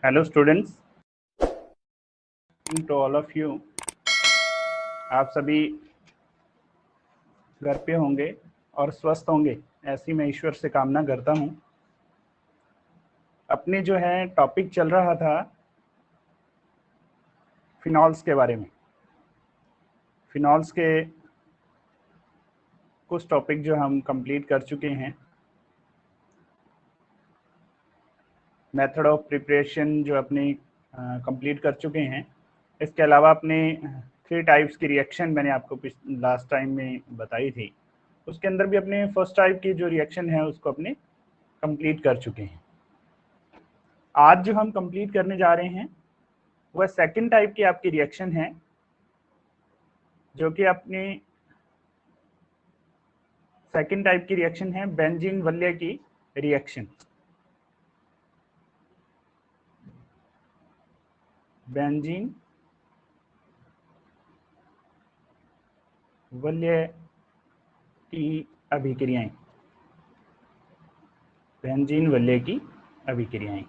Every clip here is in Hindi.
Hello students, to all of you. आप सभी घर पे होंगे और स्वस्थ होंगे, ऐसी मैं ईश्वर से कामना करता हूँ। अपने जो है टॉपिक चल रहा था फिनॉल्स के बारे में। फिनॉल्स के कुछ टॉपिक जो हम कंप्लीट कर चुके हैं। मेथड ऑफ प्रिपरेशन जो अपने कंप्लीट कर चुके हैं। इसके अलावा अपने 3 टाइप्स की रिएक्शन मैंने आपको लास्ट टाइम में बताई थी। उसके अंदर भी अपने फर्स्ट टाइप की जो रिएक्शन है उसको अपने कंप्लीट कर चुके हैं। आज जो हम कंप्लीट करने जा रहे हैं वह सेकंड टाइप की आपकी रिएक्शन है, जो कि अपनी सेकंड टाइप की रिएक्शन है बेंजीन वलय की रिएक्शन। बेंजीन वलय की अभिक्रियाएं। बेंजीन वलय की अभिक्रियाएं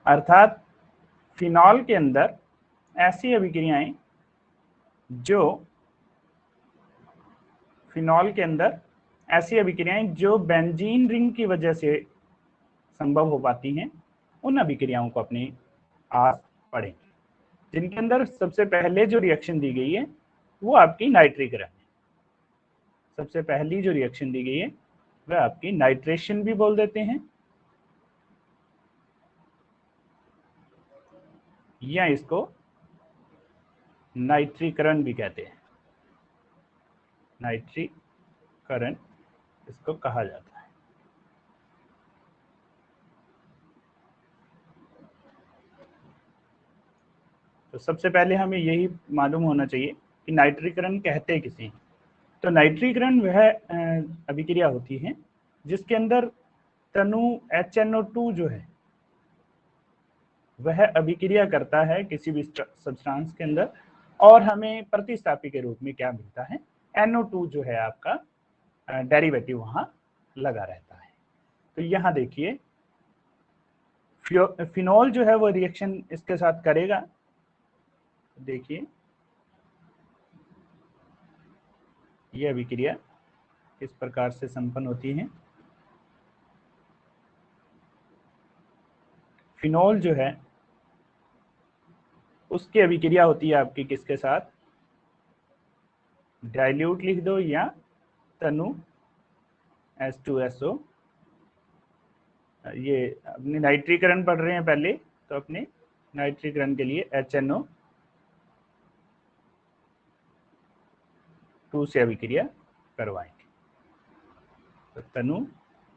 अर्थात फिनॉल के अंदर ऐसी अभिक्रियाएं जो फिनॉल के अंदर ऐसी अभिक्रियाएं जो बेंजीन रिंग की वजह से संभव हो पाती हैं, उन अभिक्रियाओं को अपने आज पढ़ें, जिनके अंदर सबसे पहले जो रिएक्शन दी गई है वो आपकी नाइट्रीकरण है। सबसे पहली जो रिएक्शन दी गई है वह आपकी नाइट्रेशन भी बोल देते हैं, या इसको नाइट्रीकरण भी कहते हैं। नाइट्रीकरण इसको कहा जाता है। तो सबसे पहले हमें यही मालूम होना चाहिए कि नाइट्रीकरण कहते किसे हैं। तो नाइट्रीकरण वह अभिक्रिया होती है जिसके अंदर तनु HNO2 जो है वह अभिक्रिया करता है किसी भी सब्सटेंस के अंदर, और हमें प्रतिस्थापी के रूप में क्या मिलता है, NO2 जो है आपका डेरिवेटिव वहां लगा रहता है। तो यहाँ देखिए फिनॉल जो है वो रिएक्शन इसके साथ करेगा। देखिए ये अभिक्रिया किस प्रकार से संपन्न होती है। फिनॉल जो है उसकी अभिक्रिया होती है आपकी किसके साथ, डाइल्यूट लिख दो या तनु H2SO। ये अपने नाइट्रीकरण पढ़ रहे हैं पहले, तो अपने नाइट्रीकरण के लिए HNO2 से अभिक्रिया करवाएंगे। तो तनु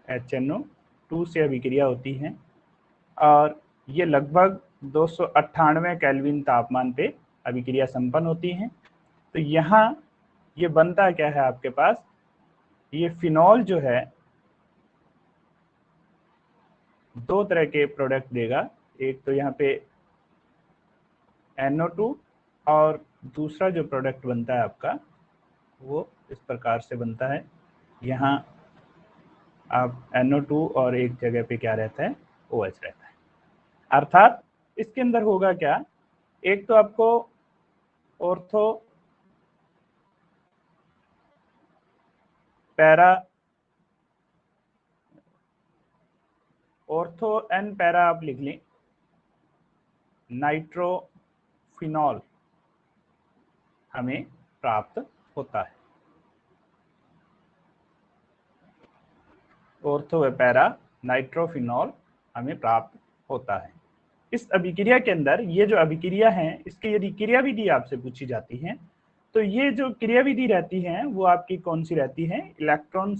HNO2 से अभिक्रिया होती है और ये लगभग 298 केल्विन तापमान पे अभिक्रिया संपन्न होती है। तो यहाँ ये बनता क्या है आपके पास, ये फिनॉल जो है 2 तरह के प्रोडक्ट देगा। एक तो यहाँ पे NO2 और दूसरा जो प्रोडक्ट बनता है आपका वो इस प्रकार से बनता है। यहाँ आप NO2 और एक जगह पे क्या रहता है, OH रहता है। अर्थात इसके अंदर होगा क्या, एक तो आपको ortho para ortho and para आप लिख लें, नाइट्रोफिनॉल हमें प्राप्त होता है। ऑर्थो व पैरा नाइट्रोफिनॉल हमें प्राप्त होता है। इस अभिक्रिया के अंदर ये जो अभिक्रिया है, इसकी यदि क्रियाविधि आपसे पूछी जाती है तो ये जो क्रियाविधि रहती है वो आपकी कौन सी रहती है, इलेक्ट्रॉन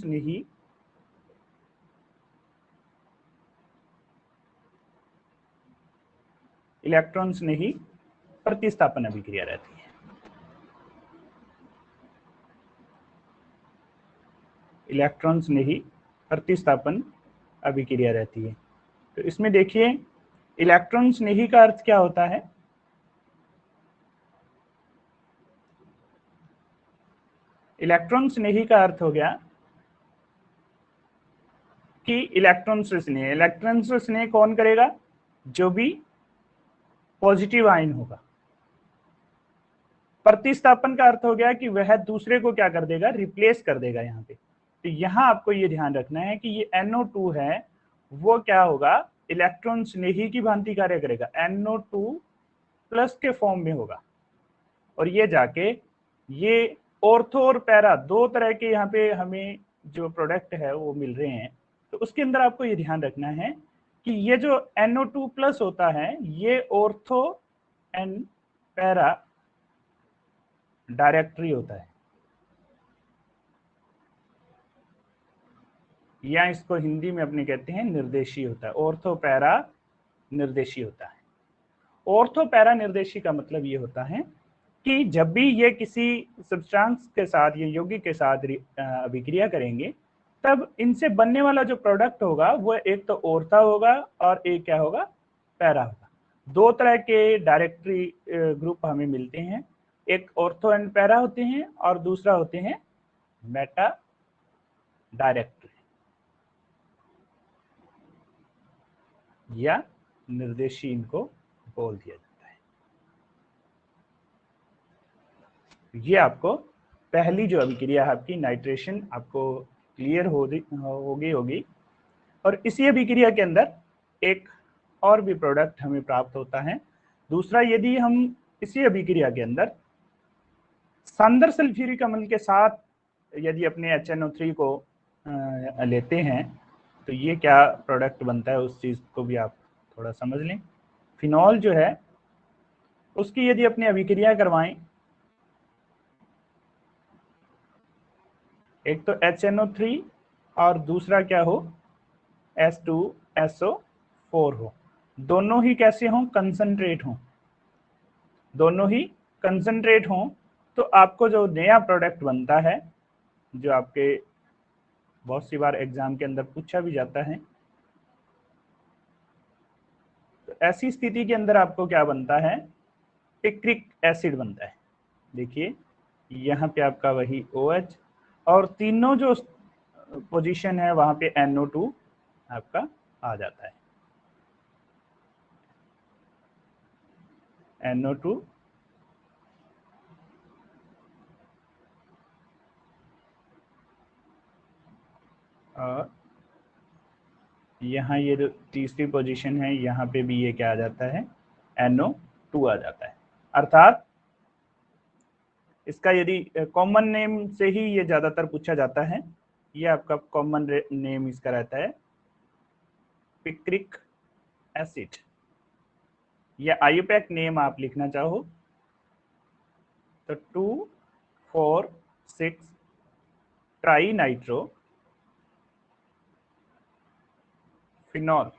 स्नेही प्रतिस्थापन अभिक्रिया रहती है। इलेक्ट्रॉन स्नेही प्रतिस्थापन अभिक्रिया रहती है। तो इसमें देखिए इलेक्ट्रॉन स्नेही का अर्थ क्या होता है, इलेक्ट्रॉन स्नेही का अर्थ हो गया कि इलेक्ट्रॉन से स्नेह। इलेक्ट्रॉन से स्नेह कौन करेगा, जो भी पॉजिटिव आयन होगा। प्रतिस्थापन का अर्थ हो गया कि वह दूसरे को क्या कर देगा, रिप्लेस कर देगा यहाँ पे। तो यहाँ आपको ये ध्यान रखना है कि ये NO2 है, वो क्या होगा, इलेक्ट्रॉन स्नेही की भांति कार्य करेगा, NO2 प्लस के फॉर्म में होगा। और ये जाके ये ऑर्थो और पैरा दो तरह के यहाँ पे हमें जो प्रोडक्ट है वो मिल रहे हैं। तो उसके अंदर आपको ये ध्यान रखना है कि ये जो NO2 प्लस होता है ये ऑर्थो एंड पैरा डायरेक्टरी होता है, या इसको हिंदी में अपने कहते हैं निर्देशी होता है। ऑर्थो पैरा निर्देशी होता है। ऑर्थो पैरा निर्देशी का मतलब ये होता है कि जब भी ये किसी सब्सटेंस के साथ, ये यौगिक के साथ अभिक्रिया करेंगे, तब इनसे बनने वाला जो प्रोडक्ट होगा वो एक तो ऑर्था होगा और एक क्या होगा, पैरा होगा। दो तरह के डायरेक्टरी ग्रुप हमें मिलते हैं, एक ऑर्थो एंड पैरा होते हैं और दूसरा होते हैं मेटा डायरेक्टरी या निर्देशी, इनको बोल दिया जाता है। ये आपको पहली जो अभिक्रिया है आपकी नाइट्रेशन आपको क्लियर होगी। और इसी अभिक्रिया के अंदर एक और भी प्रोडक्ट हमें प्राप्त होता है। दूसरा, यदि हम इसी अभिक्रिया के अंदर सांद्र सल्फ्यूरिक अम्ल के साथ यदि अपने HNO3 को लेते हैं तो ये क्या प्रोडक्ट बनता है, उस चीज को भी आप थोड़ा समझ लें। फिनॉल जो है उसकी यदि अपनी अभिक्रिया करवाएं, एक तो HNO3 और दूसरा क्या हो, H2SO4 हो, दोनों ही कैसे हों, कंसंट्रेट हों, दोनों ही कंसंट्रेट हों, तो आपको जो नया प्रोडक्ट बनता है, जो आपके बहुत सी बार एग्जाम के अंदर पूछा भी जाता है, तो ऐसी स्थिति के अंदर आपको क्या बनता है, पिक्रिक एसिड बनता है। देखिए यहाँ पे आपका वही OH और तीनों जो पोजीशन है वहां पे NO2 आपका आ जाता है। NO2 और यहाँ ये जो तीसरी पोजीशन है यहाँ पे भी ये क्या आ जाता है, NO2 आ जाता है। अर्थात इसका यदि कॉमन नेम से ही ये ज्यादातर पूछा जाता है, ये आपका कॉमन नेम इसका रहता है पिक्रिक एसिड, या IUPAC नेम आप लिखना चाहो तो 2,4,6 ट्राई नाइट्रो फिनॉल।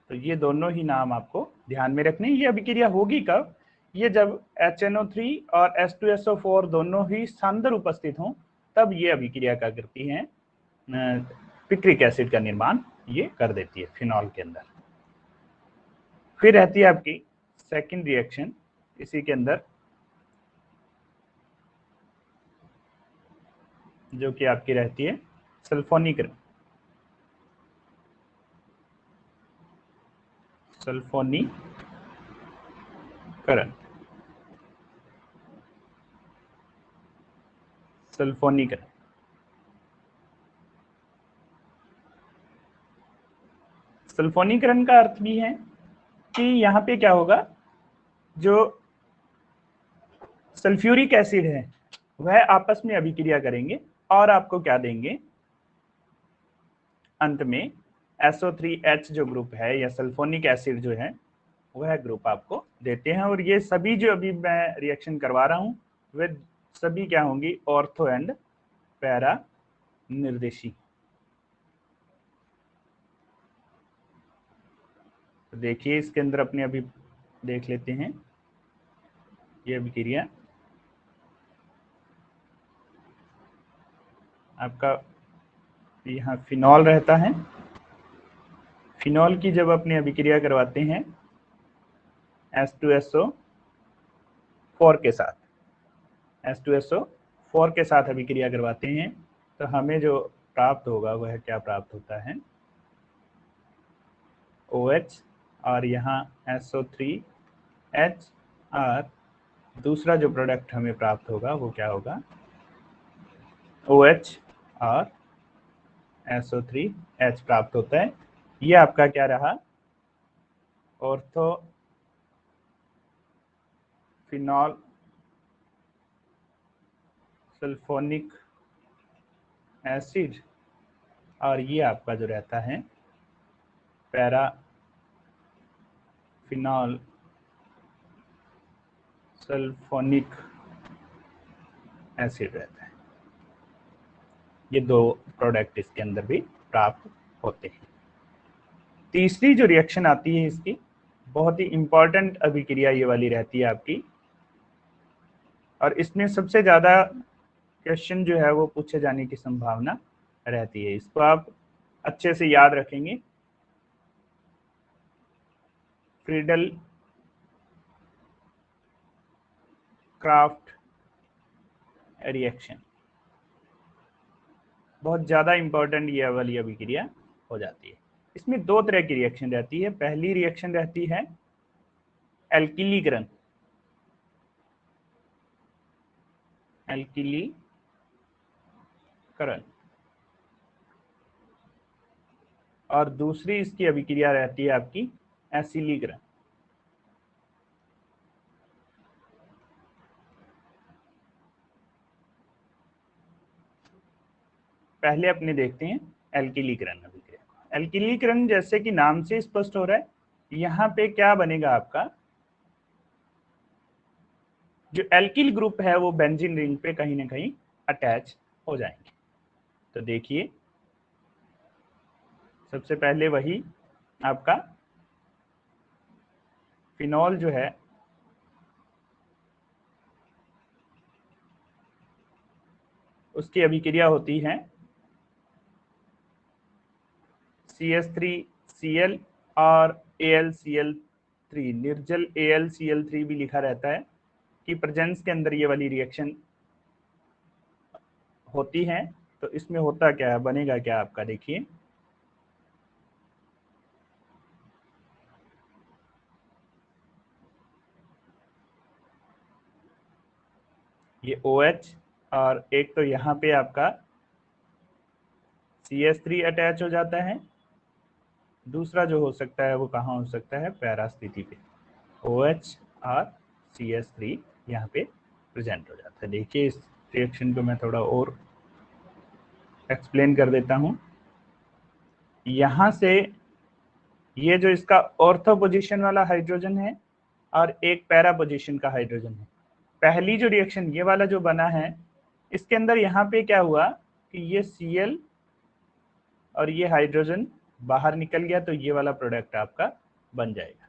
तो ये दोनों ही नाम आपको ध्यान में रखने। ये अभिक्रिया होगी कब, ये जब HNO3 और H2SO4 दोनों ही सांद्र उपस्थित हों, तब ये अभिक्रिया क्या करती है, पिक्रिक एसिड का निर्माण ये कर देती है फिनॉल के अंदर। फिर रहती है आपकी सेकंड रिएक्शन इसी के अंदर, जो कि आपकी रहती है सल्फोनीकरण। सल्फोनीकरण सल्फोनीकरण सल्फोनीकरण का अर्थ भी है कि यहाँ पे क्या होगा, जो सल्फ्यूरिक एसिड है वह आपस में अभिक्रिया करेंगे और आपको क्या देंगे, अंत में SO3H जो ग्रुप है या सल्फोनिक एसिड जो है वह ग्रुप आपको देते हैं। और ये सभी जो अभी मैं रिएक्शन करवा रहा हूँ वे सभी क्या होंगी, ऑर्थो एंड पैरा निर्देशी। तो देखिए इसके अंदर अपने अभी देख लेते हैं ये अभिक्रिया। आपका यहाँ फिनॉल रहता है, फिनॉल की जब अपनी अभिक्रिया करवाते हैं H2SO4 के साथ, H2SO4 के साथ अभिक्रिया करवाते हैं, तो हमें जो प्राप्त होगा वह क्या प्राप्त होता है, OH और यहाँ SO3H और दूसरा जो प्रोडक्ट हमें प्राप्त होगा वो क्या होगा, OH और SO3H प्राप्त होता है। ये आपका क्या रहा, ऑर्थो फिनॉल सल्फोनिक एसिड और ये आपका जो रहता है पैरा फिनॉल सल्फोनिक एसिड रहता है। ये दो प्रोडक्ट इसके अंदर भी प्राप्त होते हैं। तीसरी जो रिएक्शन आती है इसकी, बहुत ही इंपॉर्टेंट अभिक्रिया ये वाली रहती है आपकी, और इसमें सबसे ज़्यादा क्वेश्चन जो है वो पूछे जाने की संभावना रहती है। इसको आप अच्छे से याद रखेंगे। फ्रीडल क्राफ्ट रिएक्शन बहुत ज़्यादा इंपॉर्टेंट ये वाली अभिक्रिया हो जाती है। इसमें दो तरह की रिएक्शन रहती है। पहली रिएक्शन रहती है एल्किलीकरण, और दूसरी इसकी अभिक्रिया रहती है आपकी एसिलीकरण। पहले अपने देखते हैं एल्किलीकरण अभिक्रिया। एल्किलीकरण जैसे कि नाम से स्पष्ट हो रहा है, यहाँ पे क्या बनेगा आपका, जो एल्किल ग्रुप है वो बेंजीन रिंग पे कहीं ना कहीं अटैच हो जाएंगे। तो देखिए सबसे पहले वही आपका फिनॉल जो है उसकी अभिक्रिया होती है CH3Cl और AlCl3, निर्जल AlCl3 भी लिखा रहता है कि प्रेजेंस के अंदर ये वाली रिएक्शन होती है। तो इसमें होता क्या है, बनेगा क्या आपका, देखिए ये OH और एक तो यहाँ पे आपका CH3 अटैच हो जाता है, दूसरा जो हो सकता है वो कहाँ हो सकता है, पैरा स्थिति पे OH और CH3 यहाँ पे प्रेजेंट हो जाता है। देखिए इस रिएक्शन को मैं थोड़ा और एक्सप्लेन कर देता हूँ। यहाँ से ये जो इसका ऑर्थो पोजीशन वाला हाइड्रोजन है और एक पैरा पोजीशन का हाइड्रोजन है, पहली जो रिएक्शन ये वाला जो बना है इसके अंदर यहाँ पे क्या हुआ कि ये Cl और ये हाइड्रोजन बाहर निकल गया, तो ये वाला प्रोडक्ट आपका बन जाएगा।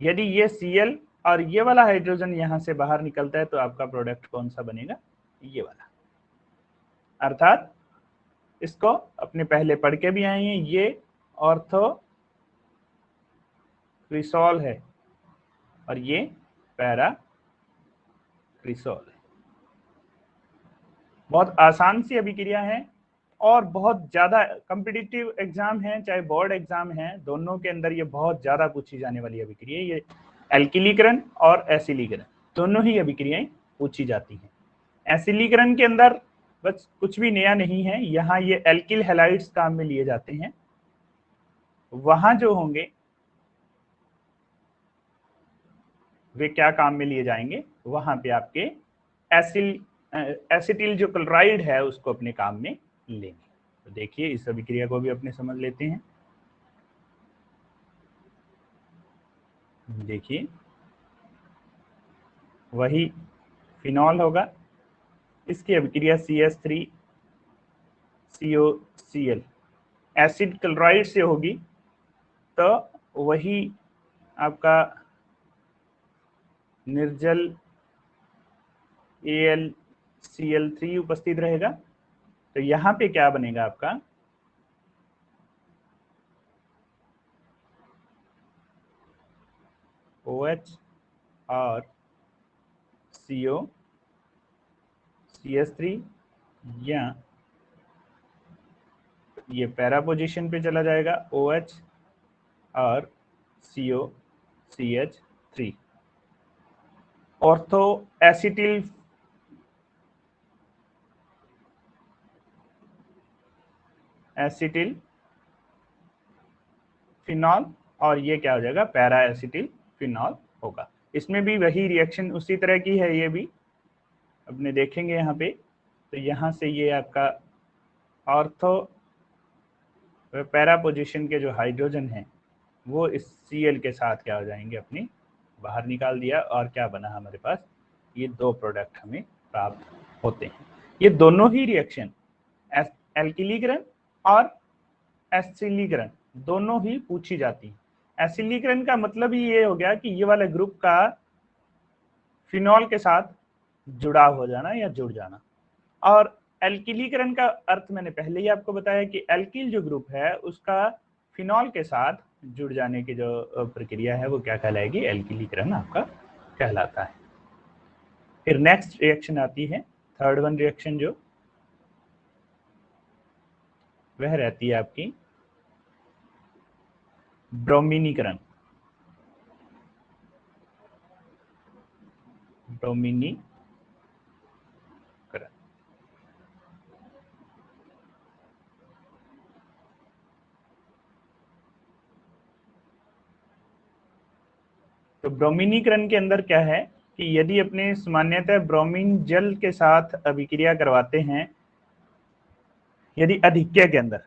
यदि ये Cl और ये वाला हाइड्रोजन यहाँ से बाहर निकलता है तो आपका प्रोडक्ट कौन सा बनेगा, ये वाला। अर्थात इसको अपने पहले पढ़ के भी आए हैं, ये ऑर्थो क्रिसॉल है और ये पैरा क्रिसॉल है। बहुत आसान सी अभिक्रिया है और बहुत ज्यादा कॉम्पिटिटिव एग्जाम है, चाहे बोर्ड एग्जाम है, दोनों के अंदर ये बहुत ज्यादा पूछी जाने वाली अभिक्रिया। ये एल्किलीकरण और एसिलीकरण दोनों ही अभिक्रियाएं पूछी जाती हैं। एसिलीकरण के अंदर बस कुछ भी नया नहीं है, यहाँ ये एल्किल हैलाइड्स काम में लिए जाते हैं। वहां जो होंगे वे क्या काम में लिए जाएंगे, वहां पे आपके एसिटिल जो क्लोराइड है उसको अपने काम में लेंगे। तो देखिए इस अभिक्रिया को भी अपने समझ लेते हैं। देखिए वही फिनॉल होगा, इसकी अभिक्रिया CH3COCl एसिड क्लोराइड से होगी, तो वही आपका निर्जल AlCl3 उपस्थित रहेगा। तो यहाँ पे क्या बनेगा आपका, OH और CH3, या ये पैरा पोजीशन पे चला जाएगा OH और COCH3। ऑर्थो एसिटिल फिनॉल, और ये क्या हो जाएगा, पैरा एसिटिल फिनॉल होगा। इसमें भी वही रिएक्शन उसी तरह की है, ये भी अपने देखेंगे यहाँ पे। तो यहाँ से ये आपका ऑर्थो पैरा पोजीशन के जो हाइड्रोजन हैं वो इस Cl के साथ क्या हो जाएंगे, अपनी बाहर निकाल दिया, और क्या बना हमारे पास, ये दो प्रोडक्ट हमें प्राप्त होते हैं। ये दोनों ही रिएक्शन एल्किलीकरण और एसिलीकरण दोनों ही पूछी जाती है। एसिलीकरण का मतलब ही ये हो गया कि ये वाले ग्रुप का फिनॉल के साथ जुड़ाव हो जाना या जुड़ जाना, और एल्किलीकरण का अर्थ मैंने पहले ही आपको बताया कि एल्किल जो ग्रुप है उसका फिनॉल के साथ जुड़ जाने की जो प्रक्रिया है वो क्या कहलाएगी, एल्किलीकरण आपका कहलाता है। फिर नेक्स्ट रिएक्शन आती है, थर्ड वन रिएक्शन, जो वह रहती है आपकी ब्रोमीनीकरण। तो ब्रोमीनीकरण के अंदर क्या है कि यदि अपने सामान्यतः ब्रोमीन जल के साथ अभिक्रिया करवाते हैं, यदि अधिक्य के अंदर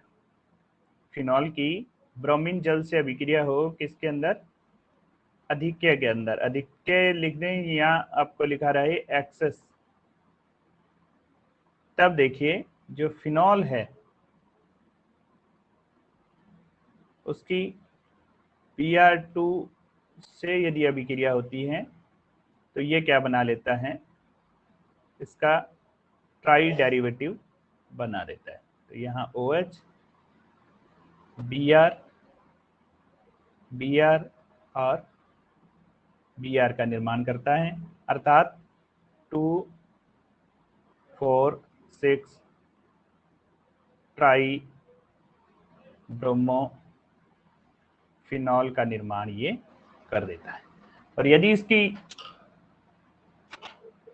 फिनॉल की ब्रोमीन जल से अभिक्रिया हो, किसके अंदर, अधिक्य के अंदर, अधिक्य लिख दें, यहाँ आपको लिखा रहा है एक्सेस, तब देखिए जो फिनॉल है उसकी Br2 से यदि अभिक्रिया होती है तो ये क्या बना लेता है, इसका ट्राई डेरिवेटिव बना देता है। तो यहाँ OH Br और Br का निर्माण करता है, अर्थात 2,4,6 ट्राई ब्रोमो फिनॉल का निर्माण ये कर देता है। और यदि इसकी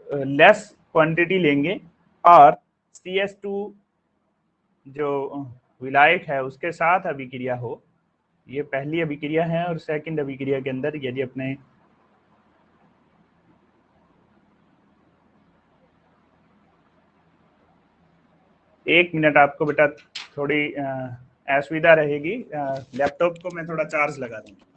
लेस क्वांटिटी लेंगे और CH2 जो विलायक है उसके साथ अभिक्रिया हो, ये पहली अभिक्रिया है, और सेकंड अभिक्रिया के अंदर यदि अपने एक मिनट आपको बेटा थोड़ी असुविधा रहेगी, लैपटॉप को मैं थोड़ा चार्ज लगा दूंगा।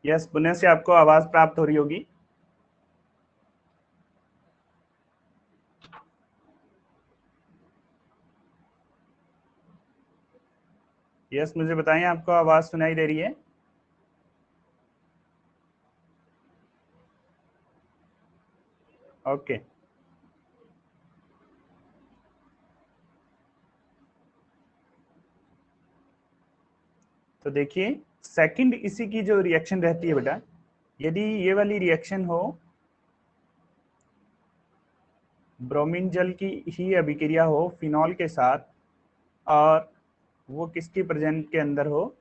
यस, पुणे से आपको आवाज प्राप्त हो रही होगी। यस, मुझे बताएं आपको आवाज सुनाई दे रही है? ओके। तो देखिए सेकंड इसी की जो रिएक्शन रहती है बेटा, यदि ये वाली रिएक्शन हो, ब्रोमीन जल की ही अभिक्रिया हो फिनॉल के साथ, और वो किसकी प्रेजेंट के अंदर हो,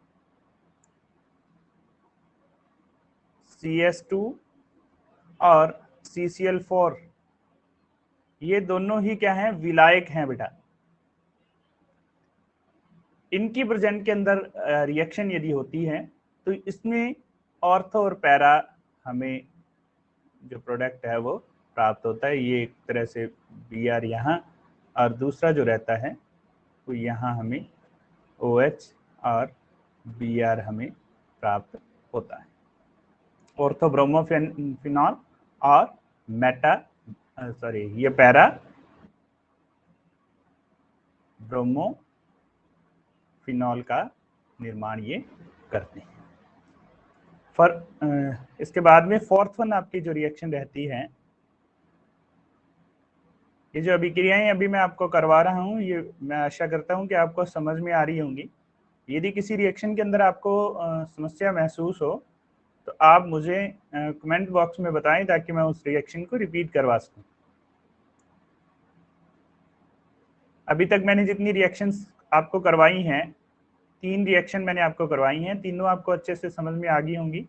CH2 और CCl4, ये दोनों ही क्या हैं, विलायक हैं बेटा। इनकी प्रेजेंट के अंदर रिएक्शन यदि होती है तो इसमें ऑर्थो और पैरा हमें जो प्रोडक्ट है वो प्राप्त होता है। ये एक तरह से Br यहाँ, और दूसरा जो रहता है वो यहाँ हमें OH और Br हमें प्राप्त होता है। ऑर्थो ब्रोमोफिनॉल और ये पैरा ब्रोमो फिनॉल का निर्माण ये करते हैं। इसके बाद में फोर्थ वन आपकी जो रिएक्शन रहती है, ये जो अभिक्रियाएं अभी मैं आपको करवा रहा हूँ, ये मैं आशा करता हूँ कि आपको समझ में आ रही होंगी। यदि किसी रिएक्शन के अंदर आपको समस्या महसूस हो तो आप मुझे कमेंट बॉक्स में बताएं ताकि मैं उस रिएक्शन को रिपीट करवा सकूं। अभी तक मैंने जितनी रिएक्शंस आपको करवाई हैं, 3 रिएक्शन मैंने आपको करवाई हैं, तीनों आपको अच्छे से समझ में आ गई होंगी।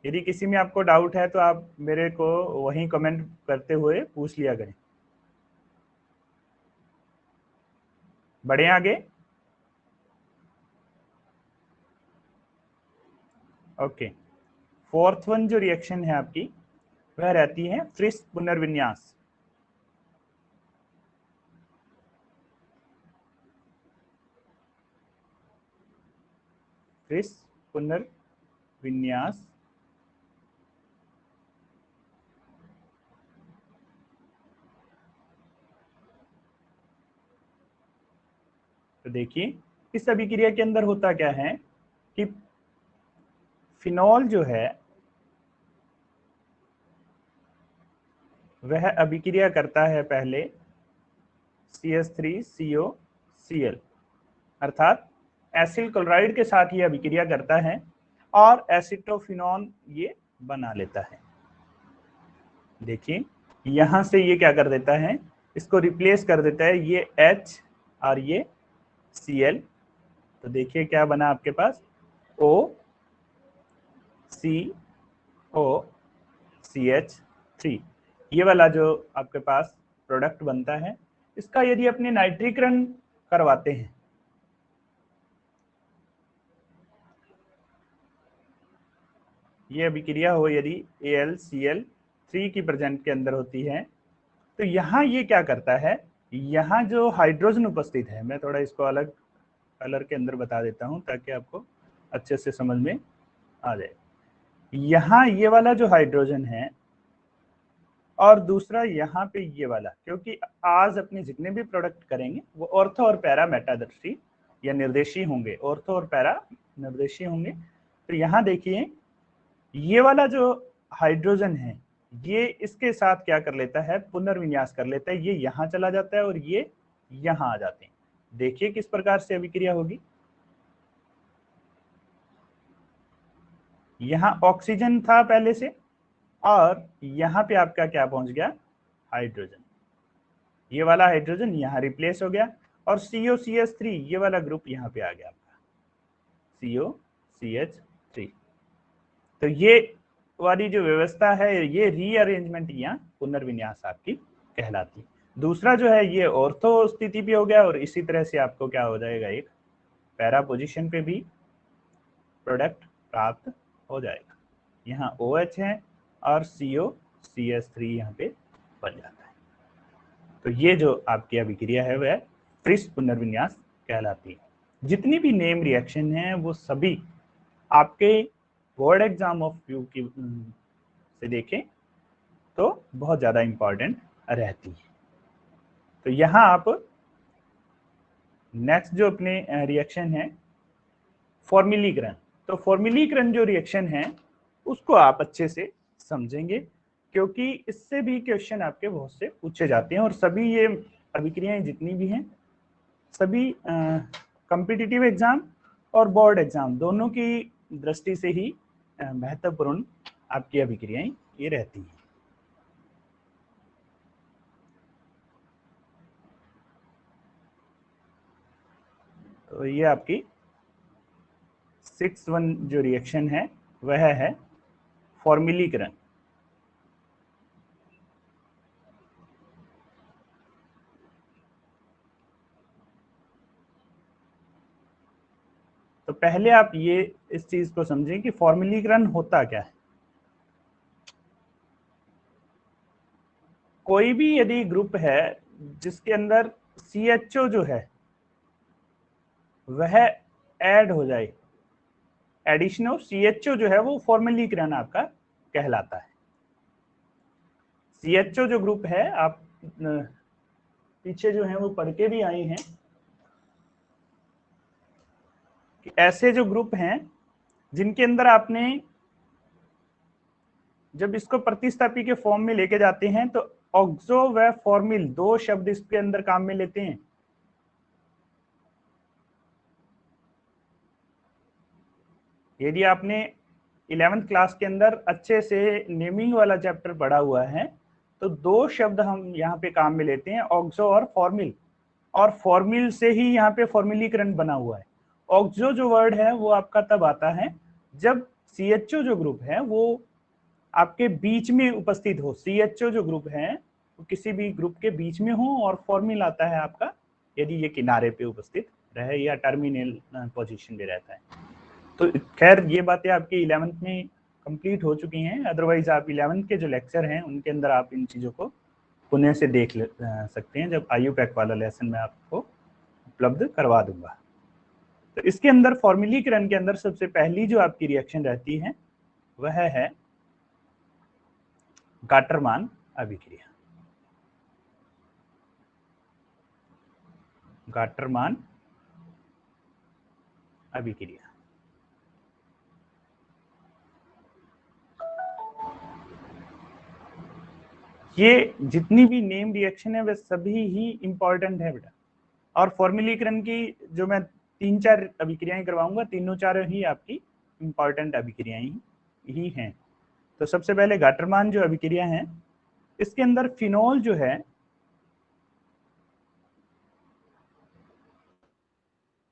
यदि किसी में आपको डाउट है तो आप मेरे को वहीं कमेंट करते हुए पूछ लिया करें। बढ़े आगे। ओके, फोर्थ वन जो रिएक्शन है आपकी वह रहती है फ्रिस पुनर्विन्यास। फ्रिस पुनर्विन्यास तो देखिए इस अभिक्रिया के अंदर होता क्या है कि फिनॉल जो है वह अभिक्रिया करता है पहले CH3COCl अर्थात एसिल क्लोराइड के साथ ये अभिक्रिया करता है और एसिटोफिनॉन ये बना लेता है। देखिए यहां से ये क्या कर देता है, इसको रिप्लेस कर देता है, ये H और ये Cl। तो देखिए क्या बना आपके पास, OCOCH3। ये वाला जो आपके पास प्रोडक्ट बनता है, इसका यदि अपने नाइट्रीकरण करवाते हैं, ये अभिक्रिया हो यदि AlCl3 की प्रेजेंट के अंदर होती है, तो यहाँ ये क्या करता है, यहाँ जो हाइड्रोजन उपस्थित है, मैं थोड़ा इसको अलग कलर के अंदर बता देता हूँ ताकि आपको अच्छे से समझ में आ जाए। यहाँ ये वाला जो हाइड्रोजन है और दूसरा यहाँ पे ये वाला, क्योंकि आज अपने जितने भी प्रोडक्ट करेंगे वो ऑर्थो और पैरा मेटादर्शी या निर्देशी होंगे, ऑर्थो और पैरा निर्देशी होंगे। तो यहाँ देखिए ये वाला जो हाइड्रोजन है ये इसके साथ क्या कर लेता है, पुनर्विन्यास कर लेता है, ये यहाँ चला जाता है और ये यहाँ आ जाते हैं। देखिए किस प्रकार से अभिक्रिया होगी। यहाँ ऑक्सीजन था पहले से और यहाँ पे आपका क्या पहुंच गया, हाइड्रोजन। ये वाला हाइड्रोजन यहाँ रिप्लेस हो गया और COCH3 ये वाला ग्रुप यहाँ पे आ गया आपका COCH3। तो ये वाली जो व्यवस्था है, ये रीअरेंजमेंट या पुनर्विन्यास आपकी कहलाती है। दूसरा जो है ये ऑर्थो स्थिति भी हो गया और इसी तरह से आपको क्या हो जाएगा, एक पैरा पोजीशन पे भी प्रोडक्ट प्राप्त हो जाएगा। यहाँ OH है और COCH3 यहाँ पे बन जाता है। तो ये जो आपकी अभिक्रिया है वह फ्रिस पुनर्विन्यास कहलाती है। जितनी भी नेम रिएक्शन है वो सभी आपके बोर्ड एग्जाम ऑफ व्यू की से देखें तो बहुत ज़्यादा इम्पॉर्टेंट रहती है। तो यहाँ आप नेक्स्ट जो अपने रिएक्शन है फॉर्मिलीकरण, तो फॉर्मिलीकरण जो रिएक्शन है उसको आप अच्छे से समझेंगे क्योंकि इससे भी क्वेश्चन आपके बहुत से पूछे जाते हैं और सभी ये अभिक्रियाएं जितनी भी हैं सभी कॉम्पिटिटिव एग्जाम और बोर्ड एग्जाम दोनों की दृष्टि से ही महत्वपूर्ण आपकी अभिक्रियाएं ये रहती हैं। तो ये आपकी 6th जो रिएक्शन है वह है फॉर्मिलीकरण। तो पहले आप ये इस चीज को समझें कि फॉर्मिलीकरण होता क्या है। कोई भी यदि ग्रुप है जिसके अंदर CHO जो है वह ऐड हो जाए, एडिशन ऑफ CHO जो है वो फॉर्मिलीकरण आपका कहलाता है। CHO जो ग्रुप है, आप पीछे जो है वो पढ़ के भी आई हैं कि ऐसे जो ग्रुप हैं जिनके अंदर आपने जब इसको प्रतिस्थापी के फॉर्म में लेके जाते हैं तो ऑक्सो व फॉर्मिल दो शब्द इसके अंदर काम में लेते हैं। यदि आपने 11th क्लास के अंदर अच्छे से नेमिंग वाला चैप्टर पढ़ा हुआ है तो दो शब्द हम यहाँ पे काम में लेते हैं, ऑक्सो और फॉर्मिल, और फॉर्मिल से ही यहाँ पे फॉर्मिलीकरण बना हुआ है। ऑक्सो जो वर्ड है वो आपका तब आता है जब CHO जो ग्रुप है वो आपके बीच में उपस्थित हो। CHO जो ग्रुप है वो किसी भी ग्रुप के बीच में हो, और फॉर्मिल आता है आपका यदि ये किनारे पे उपस्थित रहे या टर्मिनल पोजीशन पे रहता है। तो खैर ये बातें आपकी 11th में कंप्लीट हो चुकी हैं, अदरवाइज आप 11th के जो लेक्चर हैं उनके अंदर आप इन चीज़ों को पुनः से देख सकते हैं, जब IUPAC वाला लेसन मैं आपको उपलब्ध करवा दूंगा। तो इसके अंदर फॉर्मुलीकरण के अंदर सबसे पहली जो आपकी रिएक्शन रहती है वह है गाटरमान अभिक्रिया। गाटरमान अभिक्रिया ये जितनी भी नेम रिएक्शन है वे सभी ही इंपॉर्टेंट है बेटा, और फॉर्मुलीकरण की जो मैं 3-4 अभिक्रियाएं करवाऊंगा तीनों चारों ही आपकी इंपॉर्टेंट अभिक्रियाएं ही हैं। तो सबसे पहले गाटरमान जो अभिक्रिया है इसके अंदर फिनोल जो है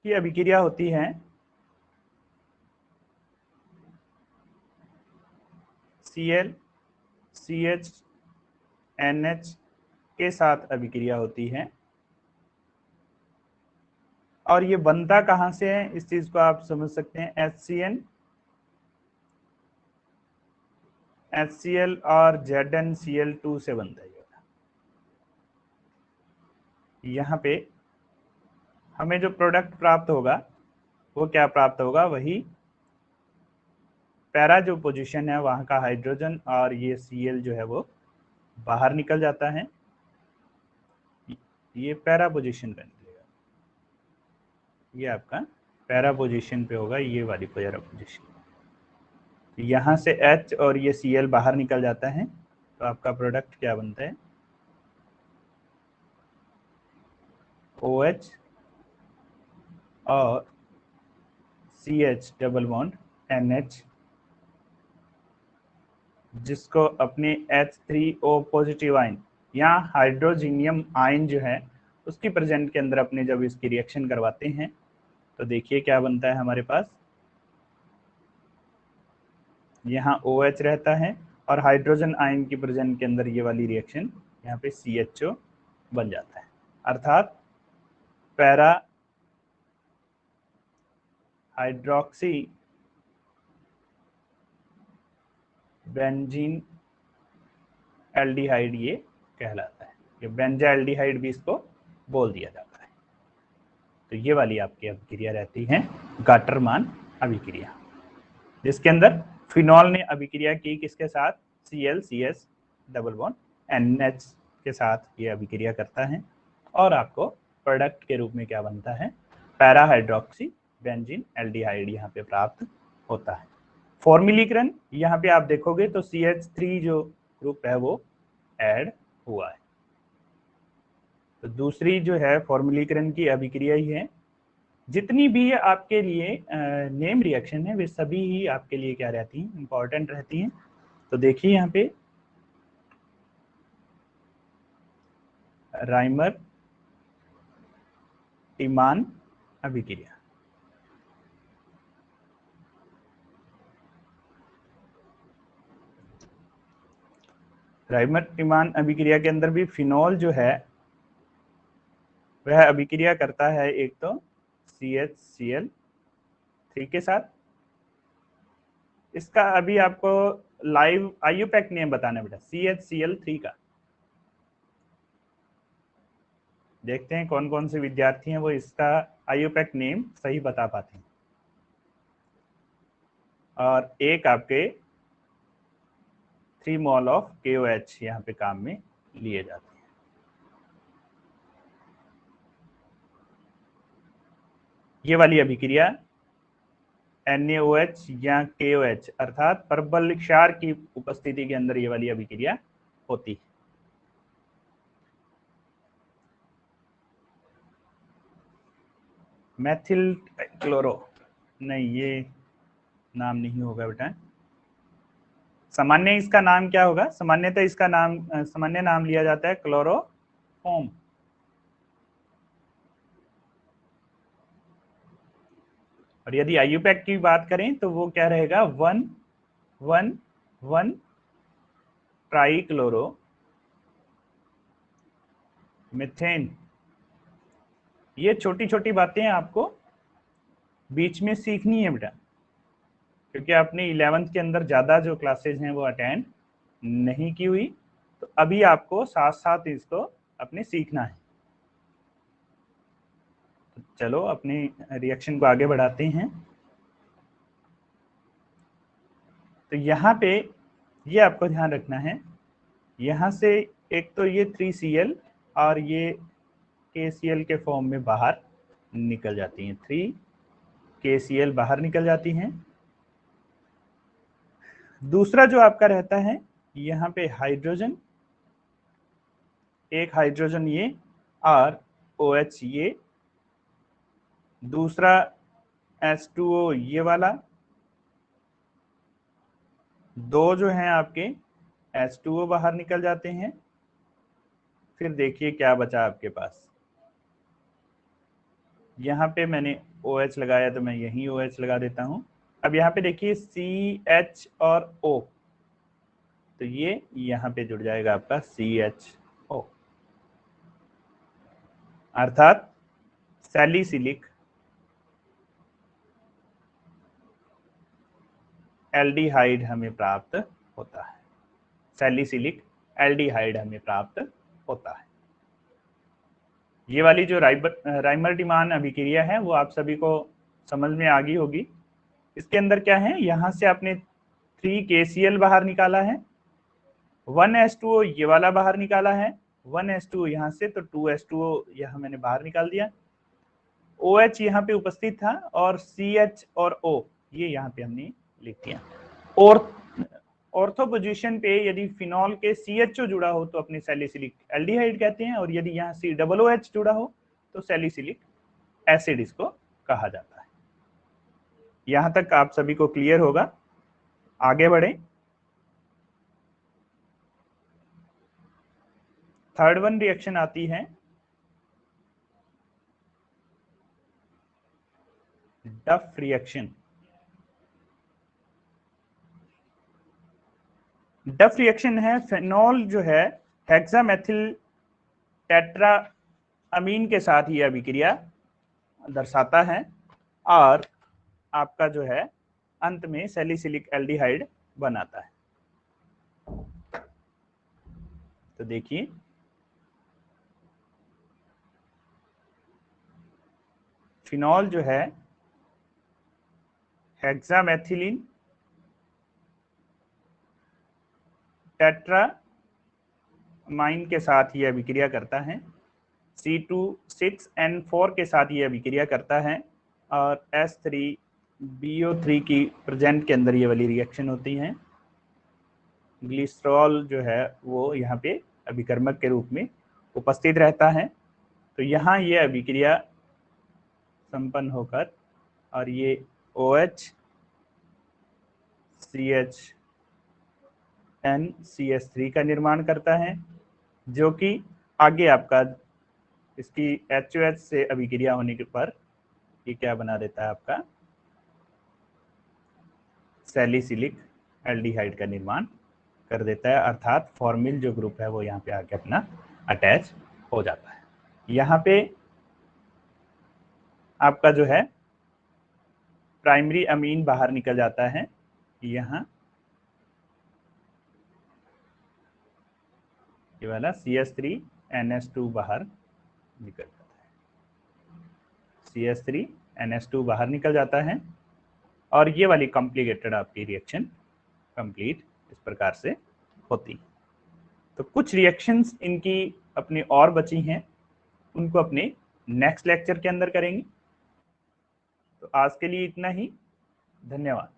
की अभिक्रिया होती है Cl CH NH के साथ अभिक्रिया होती है, और ये बनता कहां से है इस चीज को आप समझ सकते हैं। HCl और ZnCl2 से बनता है। यहाँ पे हमें जो प्रोडक्ट प्राप्त होगा वो क्या प्राप्त होगा, वही पैरा जो पोजीशन है वहां का हाइड्रोजन, और ये Cl जो है वो बाहर निकल जाता है, ये पैरा पोजीशन पे निकलेगा, ये आपका पैरा पोजीशन पे होगा, ये वाली पैरा पोजीशन। यहाँ से H और ये Cl बाहर निकल जाता है, तो आपका प्रोडक्ट क्या बनता है, OH और CH डबल बॉन्ड NH, जिसको अपने H3O पॉजिटिव आयन या हाइड्रोजीनियम आयन जो है उसकी प्रेजेंट के अंदर अपने जब इसकी रिएक्शन करवाते हैं तो देखिए क्या बनता है हमारे पास, यहाँ OH रहता है और हाइड्रोजन आयन की प्रेजेंट के अंदर ये वाली रिएक्शन यहाँ पे CHO बन जाता है, अर्थात पैरा हाइड्रोक्सी बेंजीन एल्डिहाइड ये कहलाता है, ये बेंजा एल्डिहाइड भी इसको बोल दिया जाता है। तो ये वाली आपकी अभिक्रिया रहती है गाटरमान अभिक्रिया, जिसके अंदर फिनॉल ने अभिक्रिया की किसके साथ, Cl CS double bond NH के साथ ये अभिक्रिया करता है, और आपको प्रोडक्ट के रूप में क्या बनता है, पैरा हाइड्रोक्सी बेंजीन एल्डिहाइड यहाँ पे प्राप्त होता है। फॉर्मुलीकरण यहाँ पे आप देखोगे तो CH3 जो ग्रुप है वो ऐड हुआ है। तो दूसरी जो है फॉर्मुलीकरण की अभिक्रिया ही है। जितनी भी आपके लिए नेम रिएक्शन है वे सभी ही आपके लिए क्या रहती हैं, इंपॉर्टेंट रहती हैं। तो देखिए यहाँ पे राइमर टिमान अभिक्रिया, राइमर टिमान अभिक्रिया के अंदर भी फिनॉल जो है वह अभिक्रिया करता है एक तो CHCl3 के साथ। इसका अभी आपको लाइव IUPAC नेम बताना बेटा, CHCl3 का। देखते हैं कौन कौन से विद्यार्थी हैं वो इसका IUPAC नेम सही बता पाते हैं। और एक आपके 3 मोल ऑफ KOH यहाँ पे काम में लिए जाते हैं। ये वाली अभिक्रिया NaOH या KOH अर्थात परबल क्षार की उपस्थिति के अंदर ये वाली अभिक्रिया होती है। मैथिल क्लोरो, नहीं ये नाम नहीं होगा बेटा। सामान्य इसका नाम क्या होगा? सामान्यतः इसका नाम सामान्य नाम लिया जाता है क्लोरोफॉर्म। और यदि आईयूपैक की बात करें तो वो क्या रहेगा? 1,1,1 ट्राइक्लोरो मीथेन। ये छोटी छोटी बातें आपको बीच में सीखनी है बेटा, क्योंकि आपने 11th के अंदर ज़्यादा जो क्लासेज हैं वो अटेंड नहीं की हुई, तो अभी आपको साथ साथ इसको अपने सीखना है। तो चलो अपने रिएक्शन को आगे बढ़ाते हैं। तो यहाँ पे ये आपको ध्यान रखना है, यहाँ से एक तो ये 3Cl और ये KCl के फॉर्म में बाहर निकल जाती हैं, 3KCl बाहर निकल जाती हैं। दूसरा जो आपका रहता है यहाँ पे हाइड्रोजन, एक हाइड्रोजन ये और OH ये, दूसरा H2O ये वाला, दो जो हैं आपके H2O बाहर निकल जाते हैं। फिर देखिए क्या बचा आपके पास, यहाँ पे मैंने OH लगाया तो मैं यहीं OH लगा देता हूँ। अब यहाँ पे देखिए CH और O, तो ये यहाँ पे जुड़ जाएगा आपका CHO, अर्थात सैलिसिलिक एल्डिहाइड हमें प्राप्त होता है। सैलिसिलिक एल्डिहाइड हमें प्राप्त होता है। ये वाली जो राइमर-डिमान अभिक्रिया है वो आप सभी को समझ में आ गई होगी। इसके अंदर क्या है, यहाँ से आपने 3KCl बाहर निकाला है, 1H2O ये वाला बाहर निकाला है, 1H2O यहाँ से, तो 2H2O यहाँ मैंने बाहर निकाल दिया, OH यहाँ पे उपस्थित था और CH और O ये यहाँ पे हमने लिख दिया। और ऑर्थो पोजीशन पे यदि फिनॉल के CHO जुड़ा हो तो अपने सैलिसिलिक एल्डिहाइड कहते हैं, और यदि यहाँ COOH जुड़ा हो तो सैलिसिलिक एसिड इसको कहा जाता है। यहाँ तक आप सभी को क्लियर होगा। आगे बढ़े। थर्ड वन रिएक्शन आती है डफ रिएक्शन। डफ रिएक्शन है, फेनॉल जो है हेक्सामेथिल टेट्राअमीन के साथ ये अभिक्रिया दर्शाता है और आपका जो है अंत में सैलिसिलिक एल्डिहाइड बनाता है। तो देखिए फिनॉल जो है हेक्सामेथिलीन टेट्रामाइन के साथ ये अभिक्रिया करता है, C2,6N4 के साथ ये अभिक्रिया करता है और H3BO3 की प्रेजेंट के अंदर ये वाली रिएक्शन होती है। ग्लिसरॉल जो है वो यहाँ पे अभिकर्मक के रूप में उपस्थित रहता है। तो यहाँ ये अभिक्रिया संपन्न होकर और ये OH CH(NCH3) का निर्माण करता है, जो कि आगे आपका इसकी HOH से अभिक्रिया होने के पर ये क्या बना देता है, आपका सैलिसिलिक एल्डिहाइड का निर्माण कर देता है, अर्थात फॉर्मिल जो ग्रुप है वो यहाँ पे आके अपना अटैच हो जाता है। यहाँ पे आपका जो है प्राइमरी अमीन बाहर निकल जाता है, यहाँ ये वाला CH3NH2 बाहर निकल जाता है, CH3NH2 बाहर निकल जाता है और ये वाली कॉम्प्लिकेटेड आपकी रिएक्शन कंप्लीट इस प्रकार से होती है। तो कुछ रिएक्शंस इनकी अपनी और बची हैं, उनको अपने नेक्स्ट लेक्चर के अंदर करेंगे। तो आज के लिए इतना ही, धन्यवाद।